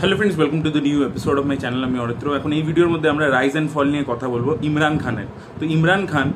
Hello friends, welcome to the new episode of my channel. আমি অরিত্র। এখন এই ভিডিওর মধ্যে আমরা রাইজ অ্যান্ড ফল নিয়ে কথা বলবো ইমরান খানের। তো ইমরান খান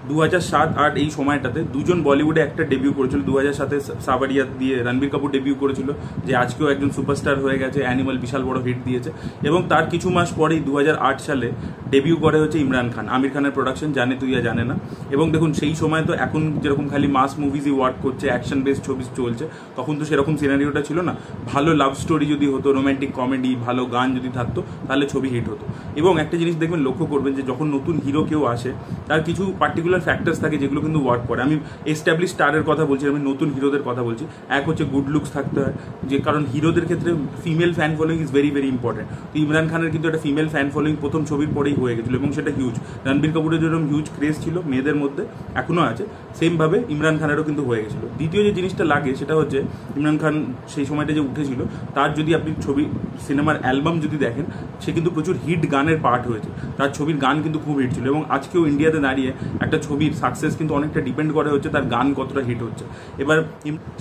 2007-08 এই সময়টাতে দুজন বলিউডে একটা ডেবিউ করেছিল। 2007-এ সাবারিয়া দিয়ে রণবীর কাপুর ডেবিউ করেছিল, যে আজকেও একজন সুপারস্টার হয়ে গেছে। অ্যানিমাল বিশাল বড় হিট দিয়েছে। এবং তার কিছু মাস পরেই 2008 সালে ডেবিউ করে হচ্ছে ইমরান খান, আমির খানের প্রোডাকশন, জানে তুই জানে না। এবং দেখুন, সেই সময় তো এখন যেরকম খালি মাস মুভিজই ওয়ার্ক করছে, অ্যাকশন বেসড ছবি চলছে, তখন তো সেরকম সিনারিওটা ছিল না। ভালো লাভ স্টোরি যদি হতো, রোম্যান্টিক কমেডি, ভালো গান যদি থাকতো, তাহলে ছবি হিট হতো। এবং একটা জিনিস দেখবেন, লক্ষ্য করবেন যে যখন নতুন হিরো কেউ আসে, তার কিছু পার্টিকুলার ফ্যাক্টরস থাকে যেগুলো কিন্তু ওয়ার্ক করে। আমি এস্টাবলিশ স্টারের কথা বলছি, আমি নতুন হিরোদের কথা বলছি। এক হচ্ছে গুড লুকস থাকতে হয়, যে কারণ হিরোদের ক্ষেত্রে female fan following is very very important. তো ইমরান খানের কিন্তু একটা ফিমেল ফ্যান ফলোয়িং প্রথম ছবির পরেই হয়ে গেছিলো, এবং সেটা হিউজ। রণবীর কাপুরের যেরকম হিউজ ক্রেজ ছিল মেয়েদের মধ্যে, এখনও আছে, সেমভাবে ইমরান খানেরও কিন্তু হয়ে গেছিলো। দ্বিতীয় যে জিনিসটা লাগে সেটা হচ্ছে, ইমরান খান সেই সময়টা যে উঠেছিল, তার যদি আপনি ছবি সিনেমার অ্যালবাম যদি দেখেন, সে কিন্তু প্রচুর হিট গানের পার্ট হয়েছে। তার ছবির গান কিন্তু খুব হিট ছিল। এবং আজকেও ইন্ডিয়াতে দাঁড়িয়ে একটা ছবির সাকসেস কিন্তু অনেকটা ডিপেন্ড করে হচ্ছে তার গান কতটা হিট হচ্ছে। এবার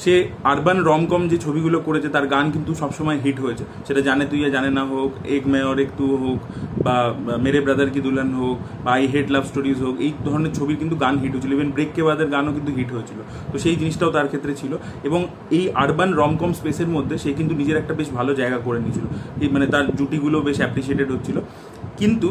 সে আরবান রমকম যে ছবিগুলো করেছে, তার গান কিন্তু সবসময় হিট হয়েছে। সেটা জানে তুই জানে না হোক, এক মে অর এক তু হোক, বা মেরে ব্রাদার কি দুলহন হোক, বা আই হেট লাভ স্টোরিজ হোক, এই ধরনের ছবির কিন্তু গান হিট হয়েছিল। ইভেন ব্রেক কে বাদের গানও কিন্তু হিট হয়েছিল। তো সেই জিনিসটাও তার ক্ষেত্রে ছিল। এবং এই আরবান রমকম স্পেসের মধ্যে সে কিন্তু নিজের একটা বেশ ভালো জায়গা করে নিয়েছিল। মানে তার জুটিগুলো বেশ অ্যাপ্রিসিয়েটেড হচ্ছিল। কিন্তু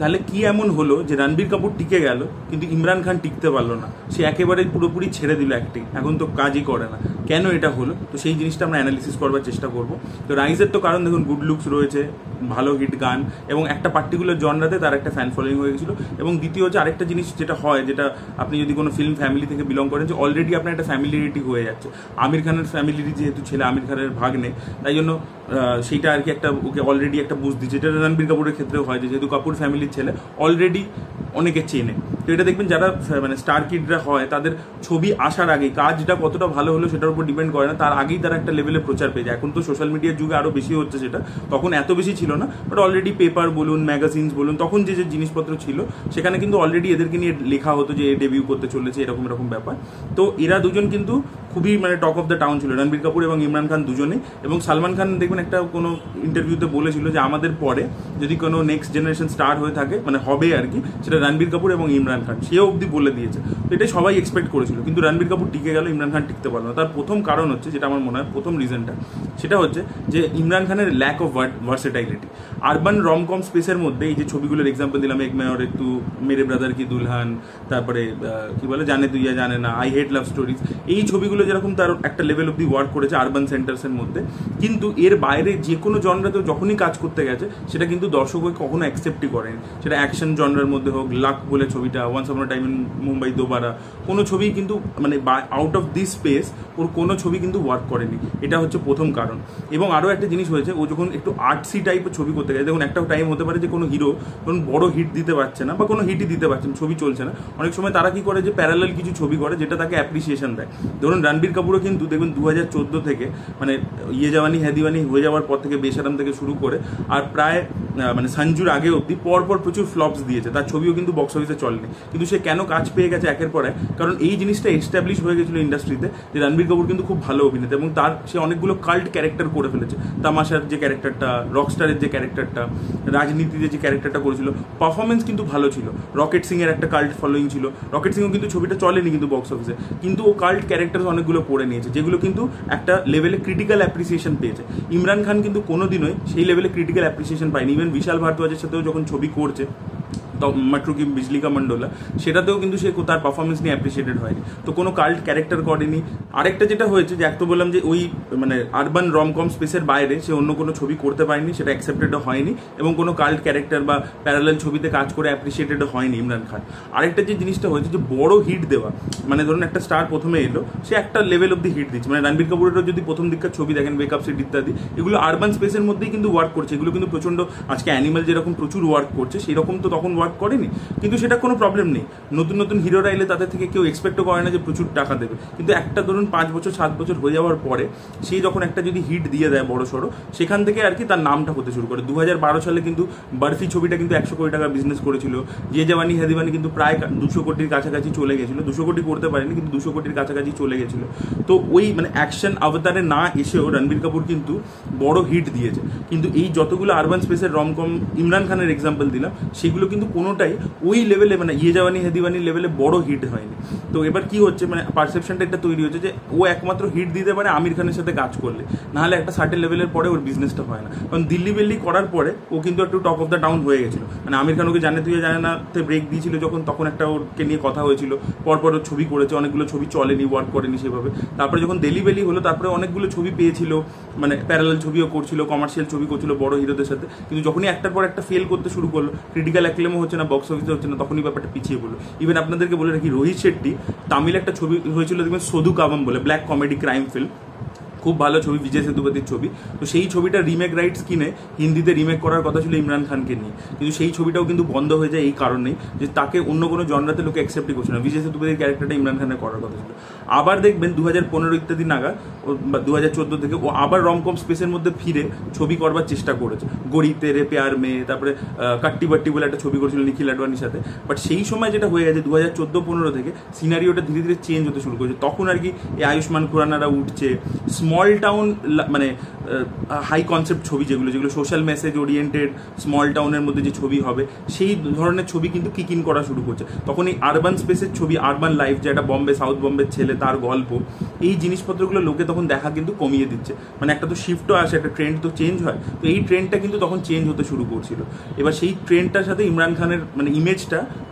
তাহলে কি এমন হলো যে রণবীর কাপুর টিকে গেল, কিন্তু ইমরান খান টিকতে পারলো না? সে একেবারে পুরোপুরি ছেড়ে দিল অ্যাক্টিং, এখন তো কাজই করে না। কেন এটা হলো? তো সেই জিনিসটা আমরা অ্যানালিসিস করবার চেষ্টা করব। তো রাইজের তো কারণ দেখুন, গুড লুকস রয়েছে, ভালো হিট গান, এবং একটা পার্টিকুলার জনরাতে তার একটা ফ্যান ফলোয়িং হয়ে গেছিলো। এবং দ্বিতীয় হচ্ছে আরেকটা জিনিস যেটা হয়, যেটা আপনি যদি কোনো ফিল্ম ফ্যামিলি থেকে বিলং করেন, যে অলরেডি আপনার একটা ফ্যামিলিরিটি হয়ে যাচ্ছে। আমির খানের ফ্যামিলির যেহেতু ছেলে, আমির খানের ভাগ্নে, তাই জন্য সেইটা আর কি একটা ওকে অলরেডি একটা বুঝ দিচ্ছে। যেটা রণবীর কাপুরের ক্ষেত্রেও হয়, যেহেতু কাপুর ফ্যামিলির ছেলে, অলরেডি অনেকে চেনে। তো এটা দেখবেন যারা মানে স্টার কিডরা হয়, তাদের ছবি আসার আগেই কাজটা কতটা ভালো হলো সেটার উপর ডিপেন্ড করে না, তার আগেই তারা একটা লেভেলে প্রচার পেয়ে যায়। এখন তো সোশ্যাল মিডিয়ার যুগে আরও বেশি হচ্ছে সেটা, তখন এত বেশি ছিল না। বাট অলরেডি পেপার বলুন, ম্যাগাজিনস বলুন, তখন যে যে জিনিসপত্র ছিল, সেখানে কিন্তু অলরেডি এদেরকে নিয়ে লেখা হতো যে ডেবিউ করতে চলেছে, এরকম এরকম ব্যাপার। তো এরা দুজন কিন্তু খুবই মানে টক অফ দ্য টাউন ছিল, রণবীর কাপুর এবং ইমরান খান দুজনেই। এবং সালমান খান দেখবেন একটা কোনো ইন্টারভিউতে বলেছিল যে আমাদের পরে যদি কোনো নেক্সট জেনারেশন স্টার হয়ে থাকে, মানে হবে আর কি, সেটা রণবীর কাপুর এবং ইমরান খান। সেও অবধি বলে দিয়েছে। তো এটাই সবাই এক্সপেক্ট করেছিল। কিন্তু রণবীর কাপুর টিকে গেল, ইমরান খান টিকতে পারলো না। তার প্রথম কারণ হচ্ছে, যেটা আমার মনে হয় প্রথম রিজনটা, সেটা হচ্ছে যে ইমরান খানের ল্যাক অফ ভার্সেটাইলিটি। আরবান রমকম স্পেসের মধ্যে এই যে ছবিগুলোর এক্সাম্পল দিলাম, এক মে অর এক তু, মেরে ব্রাদার কি দুলহান, তারপরে কি বলে জানে তুই জানে না, আই হেট লাভ স্টোরিজ, এই ছবিগুলো যেরকম তার একটা লেভেল অব্দি ওয়ার্ক করেছে আরবান সেন্টার্সের মধ্যে, কিন্তু এর বাইরে যে কোনো জনরাতেও যখনই কাজ করতে গেছে, সেটা কিন্তু দর্শককে কখনো অ্যাকসেপ্টই করেনি। সেটা অ্যাকশন জনরার মধ্যে হোক, লাক বলে ছবিটা, once upon a time in Mumbai Dobara, কোনো ছবি কিন্তু মানে আউট অফ দিস স্পেস ওর কোনো ছবি কিন্তু ওয়ার্ক করেনি। এটা হচ্ছে প্রথম কারণ। এবং আরও একটা জিনিস হয়েছে, ও যখন একটু আর্টসি টাইপের ছবি করতে গেছে, দেখুন একটা টাইম হতে পারে যে কোনো হিরো ধরুন বড় হিট দিতে পারছে না, বা কোনো হিটই দিতে পারছে না, ছবি চলছে না, অনেক সময় তারা কি করে যে প্যারালাল কিছু ছবি করে, যেটা তাকে অ্যাপ্রিসিয়েশন দেয়। ধরুন রণবীর কাপুরও কিন্তু দেখবেন 2014 থেকে, মানে ইয়ে জাওয়ানি হ্যায় দিওয়ানি হয়ে যাওয়ার পর থেকে, বেশারাম থেকে শুরু করে আর প্রায় মানে সঞ্জুর আগে অবধি পরপর প্রচুর ফ্লপস দিয়েছে। তার ছবিও কিন্তু বক্স অফিসে চলেনি, কিন্তু সে কেন কাজ পেয়ে গেছে একের পর এক? কারণ এই জিনিসটা এস্টাবলিশ হয়ে গেছিলো ইন্ডাস্ট্রিতে, যে রণবীর কাপুর কিন্তু খুব ভালো অভিনেতা, এবং তার সে অনেকগুলো কাল্ট ক্যারেক্টার করে ফেলেছে। তামাশার যে ক্যারেক্টারটা, রকস্টারের যে ক্যারেক্টারটা, রাজনীতিতে যে ক্যারেক্টারটা করেছিল, পারফরমেন্স কিন্তু ভালো ছিল। রকেট সিং এর একটা কাল্ট ফলোয়িং ছিল। রকেট সিংও কিন্তু ছবিটা চলেনি কিন্তু বক্স অফিসে, কিন্তু ও কাল্ট ক্যারেক্টার অনেকগুলো করে নিয়েছে, যেগুলো কিন্তু একটা লেভেলে ক্রিটিক্যাল অ্যাপ্রিসিয়েশন পেয়েছে। ইমরান খান কিন্তু কোনোদিনই সেই লেভেলে ক্রিটিক্যাল অ্যাপ্রিসিয়েশন পায়নি। ইভেন বিশাল ভারদ্বাজের সাথেও যখন ছবি করছে, মাট্রু কি বিজলি কা মন্ডোলা, সেটাতেও কিন্তু সে তার পারফরমেন্স নিয়ে অ্যাপ্রিসিয়েটেড হয়নি। তো কোনো কাল্ট ক্যারেক্টার করেনি। আরেকটা যেটা হয়েছে, যে এক তো বললাম যে ওই মানে আরবান রমকম স্পেসের বাইরে সে অন্য কোনো ছবি করতে পারেনি, সেটা অ্যাকসেপ্টেডও হয়নি, এবং কোনো কাল্ট ক্যারেক্টার বা প্যারালাল ছবিতে কাজ করে অ্যাপ্রিসিয়েটেডও হয়নি ইমরান খান। আরেকটা যে জিনিসটা হয়েছে, যে বড় হিট দেওয়া, মানে ধরুন একটা স্টার প্রথমে এলো, সে একটা লেভেল অব্দি হিট দিচ্ছে। মানে রণবীর কাপুরেরও যদি প্রথম দিককার ছবি দেখেন, ওয়েক আপ সিট ইত্যাদি, এগুলো আরবান স্পেসের মধ্যেই কিন্তু ওয়ার্ক করছে। এগুলো কিন্তু প্রচণ্ড, আজকে অ্যানিমাল যেরকম প্রচুর ওয়ার্ক করছে, সেই রকম তো তখন ওয়ার্ক ওয়ার্ক করেনি, কিন্তু সেটা কোনো প্রবলেম নেই। নতুন নতুন হিরোরা এলে তাদের থেকে কেউ এক্সপেক্টও করে না যে প্রচুর টাকা দেবে, কিন্তু একটা ধরুন 5 বছর 7 বছর হয়ে যাওয়ার পরে সেই যখন একটা যদি হিট দিয়ে দেয় বড় সড়ো, সেখান থেকে আর কি তার নামটা হতে শুরু করে। 2012 সালে কিন্তু বরফি ছবিটা কিন্তু 100 কোটি টাকা বিজনেস করেছিল। ইয়ে জাওয়ানি হ্যায় দিওয়ানি কিন্তু প্রায় 200 কোটির কাছাকাছি চলে গেছিলো, 200 কোটি করতে পারেনি কিন্তু 200 কোটির কাছাকাছি চলে গেছিল। তো ওই মানে অ্যাকশন অবতারে না এসেও রণবীর কাপুর কিন্তু বড় হিট দিয়েছে। কিন্তু এই যতগুলো আরবান স্পেসের রমকম ইমরান খানের এক্সাম্পল দিলাম, সেগুলো কিন্তু কোনোটাই ওই লেভেলে মানে ইয়ে জাওয়ানি হ্যায় দিওয়ানি লেভেলে বড় হিট হয়নি। তো এবার কি হচ্ছে, মানে পারসেপশনটা একটা তৈরি হচ্ছে যে ও একমাত্র হিট দিতে পারে আমির খানের সাথে কাজ করলে, নাহলে একটা সার্টেন লেভেলের পরে ওর বিজনেসটা হয় না। কারণ দিল্লি বেল্লি করার পরে ও কিন্তু একটু টপ অফ দ্য টাউন হয়ে গেছিল, মানে আমির খান ওকে জানে তুই জানে না তে ব্রেক দিয়েছিল যখন, তখন একটা ওরকে নিয়ে কথা হয়েছিল, পরপর ওর ছবি করেছে, অনেকগুলো ছবি চলেনি, ওয়ার্ক করেনি সেভাবে। তারপরে যখন দিল্লি বেলি হলো, তারপরে অনেকগুলো ছবি পেয়েছিল, মানে প্যারালাল ছবিও করছিল, কমার্শিয়াল ছবি করছিল বড় হিরোদের সাথে। কিন্তু যখনই একটার পর একটা ফেল করতে শুরু করলো, ক্রিটিক্যাল অ্যাক্লেমও হচ্ছে না, বক্স অফিসে হচ্ছে না, তখনই ব্যাপারটা পিছিয়ে পড়লো। ইভেন আপনাদেরকে বলে রাখি, রোহিত শেট্টি তামিল একটা ছবি হয়েছিল দেখবেন সধু কাবাম বলে, ব্ল্যাক কমেডি ক্রাইম ফিল্ম, খুব ভালো ছবি, বিজয় সেতুপতির ছবি। তো সেই ছবিটা রিমেক রাইটস কিনে হিন্দিতে রিমেক করার কথা ছিল ইমরান খানকে নিয়ে, কিন্তু সেই ছবিটাও কিন্তু বন্ধ হয়ে যায় এই কারণেই যে তাকে অন্য কোনো জনরাতে লোকে অ্যাকসেপ্টই করছে না। বিজয় সেতুপতির ক্যারেক্টারটা ইমরান খানের করার কথা ছিল। আবার দেখবেন 2015 ইত্যাদি নাগাদ বা 2014 থেকে ও আবার রমকম স্পেসের মধ্যে ফিরে ছবি করবার চেষ্টা করেছে, গড়ি তেরে প্যার মেয়ে, তারপরে কাট্টি বাট্টি বলে একটা ছবি করেছিল নিখিল আডবাণীর সাথে। বাট সেই সময় যেটা হয়ে গেছে 2014-15 থেকে সিনারিওটা ধীরে ধীরে চেঞ্জ হতে শুরু করেছে। তখন আর কি এই আয়ুষ্মান খুরানারা উঠছে, স্মল টাউন মানে হাই কনসেপ্ট ছবি যেগুলো সোশ্যাল মেসেজ ওরিয়েন্টেড স্মল টাউনের মধ্যে যে ছবি হবে, সেই ধরনের ছবি কিন্তু কিক ইন করা শুরু করছে। তখন এই আরবান স্পেসের ছবি, আরবান লাইফ, যে একটা বম্বে সাউথ বম্বের ছেলে, তার গল্প, এই জিনিসপত্রগুলো লোকে তখন দেখা কিন্তু কমিয়ে দিচ্ছে। মানে একটা তো শিফটও আসে, একটা ট্রেন্ড তো চেঞ্জ হয়, তো এই ট্রেন্ডটা কিন্তু তখন চেঞ্জ হতে শুরু করছিল। এবার সেই ট্রেন্ডটার সাথে ইমরান খানের মানে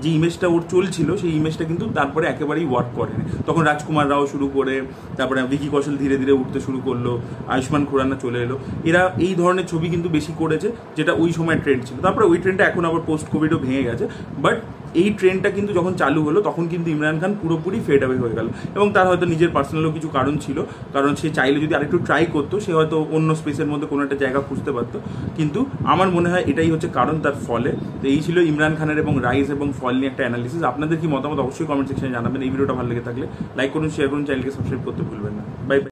যে ইমেজটা ওর চলছিল, সেই ইমেজটা কিন্তু তারপরে একেবারেই ওয়ার্ক করেনি। তখন রাজকুমার রাও শুরু করে, তারপরে ভিকি কৌশল ধীরে ধীরে উঠতে শুরু করলো, আয়ুষ্মান খুরানা চলে এলো। এরা এই ধরনের ছবি কিন্তু বেশি করেছে, যেটা ওই সময় ট্রেন্ড ছিল। তারপরে ওই ট্রেন্ডটা এখন আবার পোস্ট কোভিডও ভেঙে গেছে। বাট এই ট্রেন্ডটা কিন্তু যখন চালু হলো, তখন কিন্তু ইমরান খান পুরোপুরি ফেড অ্যাওয়ে হয়ে গেল। এবং তার হয়তো নিজের পার্সোনালও কিছু কারণ ছিল, কারণ সে চাইলে যদি আরেকটু ট্রাই করতো, সে হয়তো অন্য স্পেসের মধ্যে কোনো একটা জায়গা খুঁজতে পারতো। কিন্তু আমার মনে হয় এটাই হচ্ছে কারণ তার ফলে। তো এই ছিল ইমরান খানের এবং রাইজ এবং ফল নিয়ে একটা অ্যানালিসিস। আপনাদের কি মতামত অবশ্যই কমেন্ট সেকশনে জানাবেন। এই ভিডিওটা ভালো লেগে থাকলে লাইক করুন, শেয়ার করুন, চ্যানেলকে সাবস্ক্রাইব করতে ভুলবেন না। Bye bye.